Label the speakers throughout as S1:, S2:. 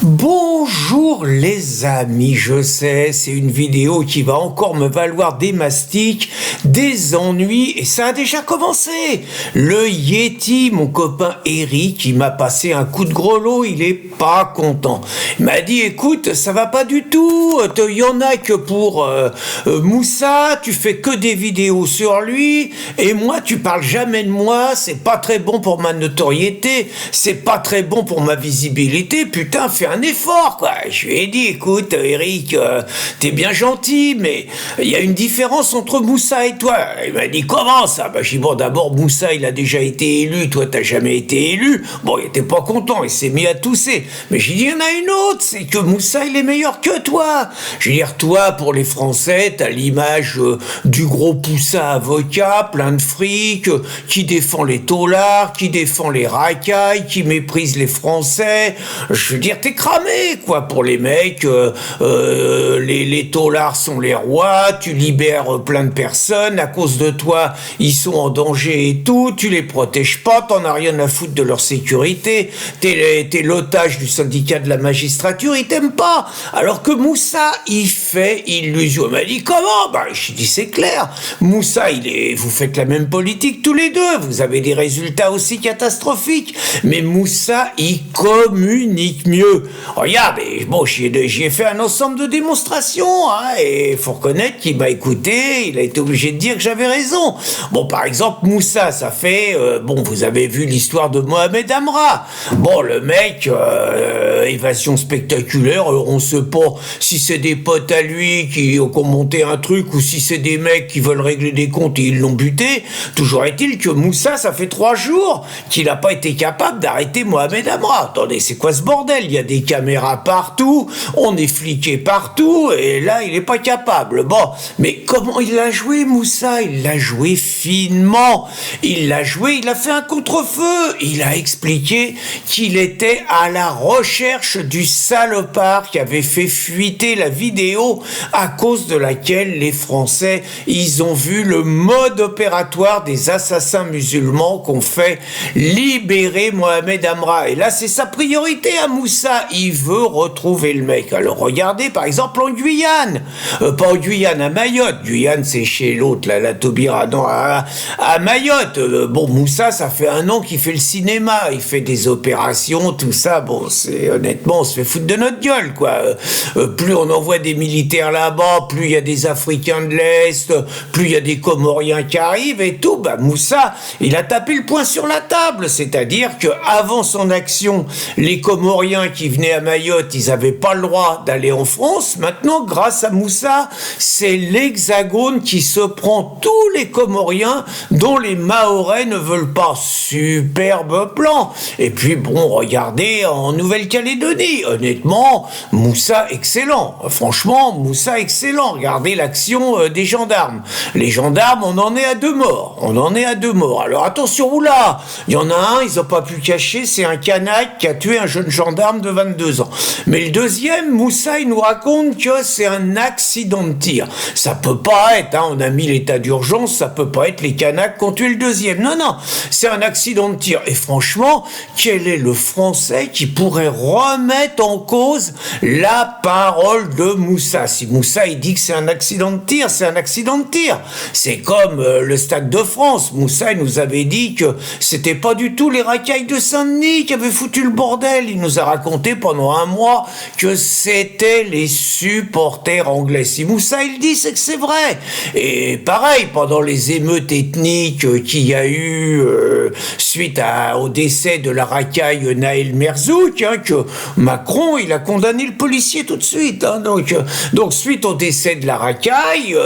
S1: Bonjour les amis, je sais, c'est une vidéo qui va encore me valoir des mastiques, des ennuis, et ça a déjà commencé. Le Yeti, mon copain Eric, il m'a passé un coup de grelot, il est pas content. Il m'a dit, écoute, ça va pas du tout, il y en a que pour Moussa, tu fais que des vidéos sur lui, et moi, tu parles jamais de moi, c'est pas très bon pour ma notoriété, c'est pas très bon pour ma visibilité, putain, fais un effort, quoi. Je lui ai dit, écoute, Eric, t'es bien gentil, mais il y a une différence entre Moussa et toi. Il m'a dit, comment ça? Bah, j'ai dit, bon, d'abord, Moussa, il a déjà été élu, toi, t'as jamais été élu. Bon, il était pas content, il s'est mis à tousser. Mais j'ai dit, il y en a une autre, c'est que Moussa, il est meilleur que toi. Je veux dire, toi, pour les Français, t'as l'image du gros poussin avocat, plein de fric, qui défend les taulards, qui défend les racailles, qui méprise les Français. Je veux dire, t'es cramé, quoi, pour les mecs. Les taulards sont les rois, tu libères plein de personnes, à cause de toi, ils sont en danger et tout, tu les protèges pas, t'en as rien à foutre de leur sécurité, t'es l'otage du syndicat de la magistrature, ils t'aiment pas. Alors que Moussa, il fait illusion. Il m'a dit, comment? Bah, je dis, c'est clair. Moussa, vous faites la même politique tous les deux, vous avez des résultats aussi catastrophiques, mais Moussa, il communique mieux. Regarde, bon, j'y ai fait un ensemble de démonstrations, hein, et faut reconnaître qu'il m'a écouté, il a été obligé de dire que j'avais raison. Bon, par exemple, Moussa, ça fait, bon, vous avez vu l'histoire de Mohamed Amra. Bon, le mec, évasion spectaculaire, on sait pas si c'est des potes à lui qui ont monté un truc ou si c'est des mecs qui veulent régler des comptes et ils l'ont buté. Toujours est-il que Moussa, ça fait 3 jours qu'il n'a pas été capable d'arrêter Mohamed Amra. Attendez, c'est quoi ce bordel? Il y a des caméras partout, on est fliqué partout, et là, il n'est pas capable. Bon, mais comment il l'a joué, Moussa? Il l'a joué finement. Il a fait un contre-feu. Il a expliqué qu'il était à la recherche du salopard qui avait fait fuiter la vidéo à cause de laquelle les Français, ils ont vu le mode opératoire des assassins musulmans qu'on fait libérer Mohamed Amra. Et là, c'est sa priorité à Moussa. Il veut retrouver le mec. Alors, regardez, par exemple, en Guyane. Pas en Guyane, à Mayotte. Guyane, c'est chez l'autre, là, la Taubira. Non, à Mayotte. Bon, Moussa, ça fait 1 an qu'il fait le cinéma. Il fait des opérations, tout ça. Bon, honnêtement, on se fait foutre de notre gueule, quoi. Plus on envoie des militaires là-bas, plus il y a des Africains de l'Est, plus il y a des Comoriens qui arrivent et tout. Bah, Moussa, il a tapé le poing sur la table. C'est-à-dire que avant son action, les Comoriens qui venaient à Mayotte, ils n'avaient pas le droit d'aller en France. Maintenant, grâce à Moussa, c'est l'Hexagone qui se prend tous les Comoriens dont les Mahorais ne veulent pas. Superbe plan. Et puis, bon, regardez, en Nouvelle-Calédonie, honnêtement, Moussa, excellent. Franchement, Moussa, excellent. Regardez l'action des gendarmes. Les gendarmes, on en est à 2 morts. Alors, attention, oula, il y en a un, ils n'ont pas pu cacher, c'est un Kanak qui a tué un jeune gendarme de 22 ans. Mais le deuxième, Moussa, il nous raconte que c'est un accident de tir. Ça peut pas être, hein, on a mis l'état d'urgence, ça peut pas être les Kanaks qui ont tué le deuxième. Non, c'est un accident de tir. Et franchement, quel est le Français qui pourrait remettre en cause la parole de Moussa? Si Moussa, il dit que c'est un accident de tir, c'est un accident de tir. C'est comme le Stade de France. Moussa, il nous avait dit que c'était pas du tout les racailles de Saint-Denis qui avaient foutu le bordel. Il nous a raconté pendant 1 mois que c'était les supporters anglais. Si Moussa, il dit, c'est que c'est vrai. Et pareil, pendant les émeutes ethniques qu'il y a eu suite au décès de la racaille Naël Merzouk, hein, que Macron, il a condamné le policier tout de suite. Hein, donc, suite au décès de la racaille,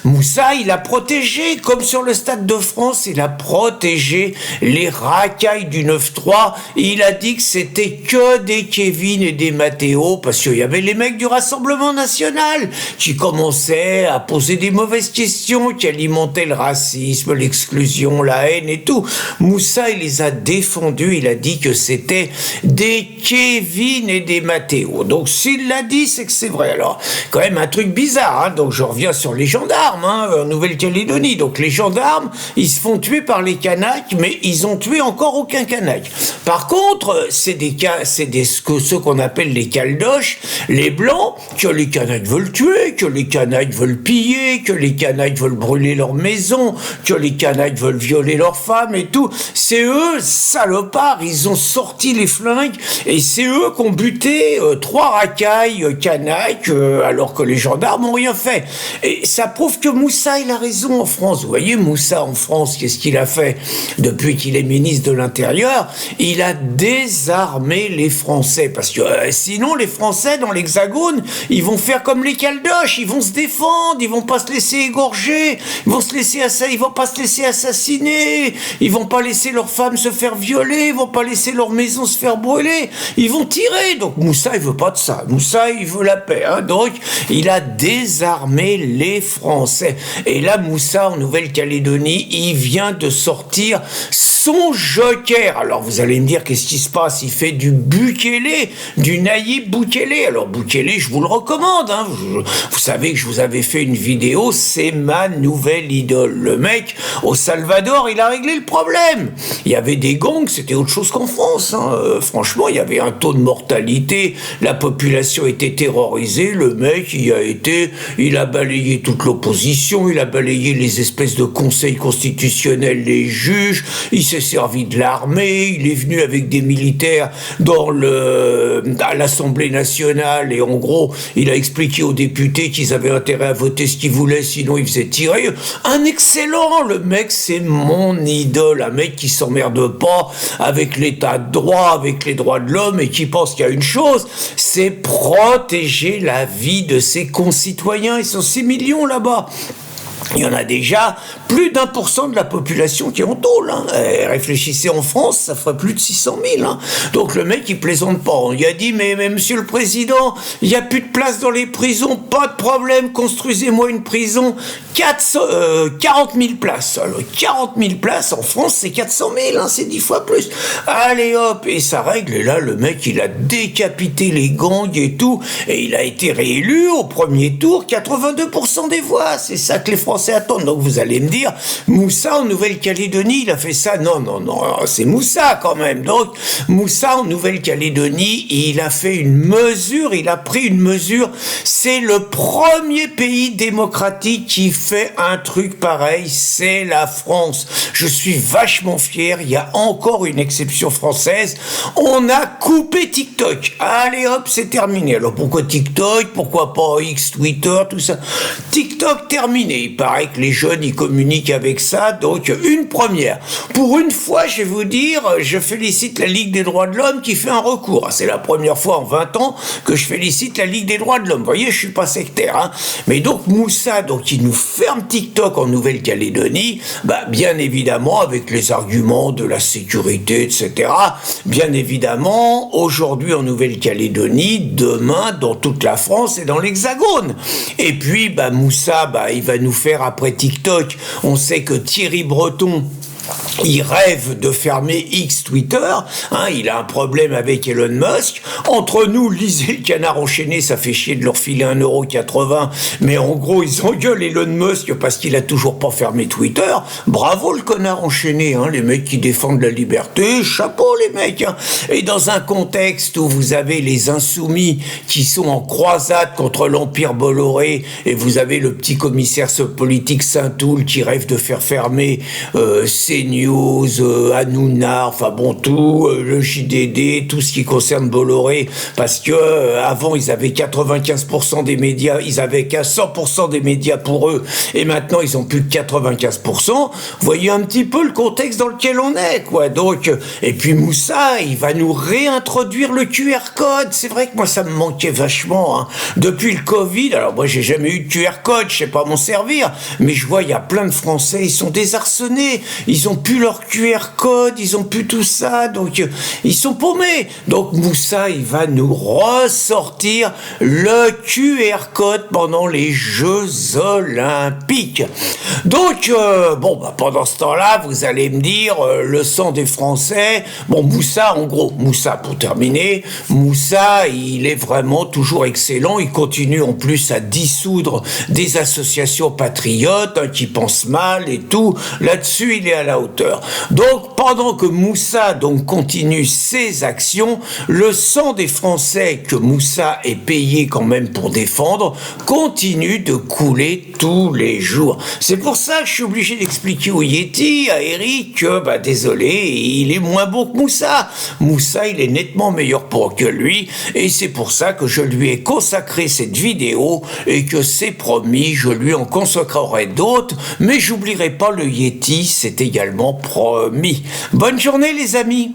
S1: Moussa, il a protégé, comme sur le Stade de France, il a protégé les racailles du 9-3. Il a dit que c'était que des Kevin et des Matteo, parce qu'il y avait les mecs du Rassemblement National qui commençaient à poser des mauvaises questions, qui alimentaient le racisme, l'exclusion, la haine et tout. Moussa, il les a défendus, il a dit que c'était des Kevin et des Mathéo. Donc s'il l'a dit, c'est que c'est vrai. Alors, quand même un truc bizarre, hein. Donc je reviens sur les gendarmes, hein, en Nouvelle-Calédonie. Donc les gendarmes, ils se font tuer par les Kanaks, mais ils ont tué encore aucun Kanak. Par contre, c'est ceux qu'on appelle les Caldoches, les Blancs, que les Kanaks veulent tuer, que les Kanaks veulent piller, que les Kanaks veulent brûler leur maison, que les Kanaks veulent violer leurs femmes et tout. C'est eux, salopards, ils ont sorti les flingues et c'est eux qui ont buté 3 racailles Kanaks alors que les gendarmes n'ont rien fait. Et ça prouve que Moussa, il a raison en France. Vous voyez, Moussa en France, qu'est-ce qu'il a fait depuis qu'il est ministre de l'Intérieur? Il a désarmé les Français parce que sinon les Français dans l'Hexagone, ils vont faire comme les Caldoches, ils vont se défendre, ils vont pas se laisser égorger, ils vont pas se laisser assassiner, ils vont pas laisser leurs femmes se faire violer, ils vont pas laisser leur maison se faire brûler, ils vont tirer. Donc Moussa, il veut pas de ça. Moussa, il veut la paix, hein. Donc il a désarmé les Français. Et là, Moussa, en Nouvelle-Calédonie, il vient de sortir son joker. Alors vous allez me dire, qu'est-ce qui se passe? Il fait du Bukele, du Nayib Bukele. Alors Bukele, je vous le recommande, hein. Vous savez que je vous avais fait une vidéo, c'est ma nouvelle idole. Le mec, au Salvador, il a réglé le problème. Il y avait des gangs, c'était autre chose qu'en France, hein. Franchement, il y avait un taux de mortalité, la population était terrorisée, le mec, il a balayé toute l'opposition, il a balayé les espèces de conseils constitutionnels, les juges, il s'est servi de l'armée, il est venu avec des militaires à l'Assemblée nationale et en gros, il a expliqué aux députés qu'ils avaient intérêt à voter ce qu'ils voulaient, sinon ils faisaient tirer. Un excellent, le mec, c'est mon idole, un mec qui s'emmerde pas avec l'état de droit, avec les droits de l'homme et qui pense qu'il y a une chose, c'est protéger la vie de ses concitoyens. Ils sont 6 millions là-bas. Il y en a déjà plus d'1% de la population qui est en tôle. Hein. Réfléchissez en France, ça ferait plus de 600 000. Hein. Donc le mec, il plaisante pas. On lui a dit, mais monsieur le président, il n'y a plus de place dans les prisons, pas de problème, construisez-moi une prison. 40 000 places. Alors, 40 000 places en France, c'est 400 000, hein, c'est 10 fois plus. Allez hop, et ça règle. Et là, le mec, il a décapité les gangs et tout, et il a été réélu au premier tour, 82% des voix. C'est ça que les Français attendent. Donc vous allez me dire, Moussa en Nouvelle-Calédonie, il a fait ça. Non, c'est Moussa quand même. Donc Moussa en Nouvelle-Calédonie, il a fait une mesure, il a pris une mesure. C'est le premier pays démocratique qui fait un truc pareil, c'est la France. Je suis vachement fier, il y a encore une exception française. On a coupé TikTok. Allez hop, c'est terminé. Alors pourquoi TikTok? Pourquoi pas X, Twitter, tout ça? TikTok terminé. Il paraît que les jeunes, ils communiquent avec ça, donc une première. Pour une fois, je vais vous dire, je félicite la Ligue des droits de l'homme qui fait un recours. C'est la première fois en 20 ans que je félicite la Ligue des droits de l'homme. Vous voyez, je suis pas sectaire, hein. Mais donc Moussa, donc il nous ferme TikTok en Nouvelle-Calédonie, bien évidemment avec les arguments de la sécurité, etc. Bien évidemment, aujourd'hui en Nouvelle-Calédonie, demain dans toute la France et dans l'Hexagone. Et puis, Moussa, il va nous faire après TikTok. On sait que Thierry Breton, il rêve de fermer X Twitter, hein, il a un problème avec Elon Musk. Entre nous, lisez le Canard enchaîné, ça fait chier de leur filer 1,80 €, mais en gros, ils engueulent Elon Musk parce qu'il a toujours pas fermé Twitter. Bravo le Canard enchaîné, hein, les mecs qui défendent la liberté, chapeau les mecs. Hein. Et dans un contexte où vous avez les insoumis qui sont en croisade contre l'Empire Bolloré, et vous avez le petit commissaire politique Saint-Toul qui rêve de faire fermer CNews, Hanouna, enfin bon, tout, le JDD, tout ce qui concerne Bolloré, parce que avant ils avaient 95% des médias, ils avaient qu'à 100% des médias pour eux, et maintenant ils ont plus que 95%. Vous voyez un petit peu le contexte dans lequel on est, quoi. Donc, et puis Moussa, il va nous réintroduire le QR code. C'est vrai que moi ça me manquait vachement, hein. Depuis le Covid, alors moi j'ai jamais eu de QR code, je sais pas m'en servir, mais je vois il y a plein de Français, ils sont désarçonnés, ils ils ont plus leur QR code, ils ont plus tout ça, donc ils sont paumés. Donc Moussa, il va nous ressortir le QR code pendant les Jeux Olympiques. Donc, pendant ce temps-là, vous allez me dire, le sang des Français, Moussa, en gros, Moussa, pour terminer, Moussa, il est vraiment toujours excellent, il continue en plus à dissoudre des associations patriotes, qui pensent mal et tout, là-dessus, il est à la hauteur. Donc, pendant que Moussa, continue ses actions, le sang des Français que Moussa est payé quand même pour défendre, continue de couler tous les jours. C'est pour ça que je suis obligé d'expliquer au Yeti, à Eric, que, désolé, il est moins bon que Moussa. Moussa, il est nettement meilleur que lui, et c'est pour ça que je lui ai consacré cette vidéo, et que c'est promis, je lui en consacrerai d'autres, mais j'oublierai pas le Yeti, c'est également promis. Bonne journée les amis!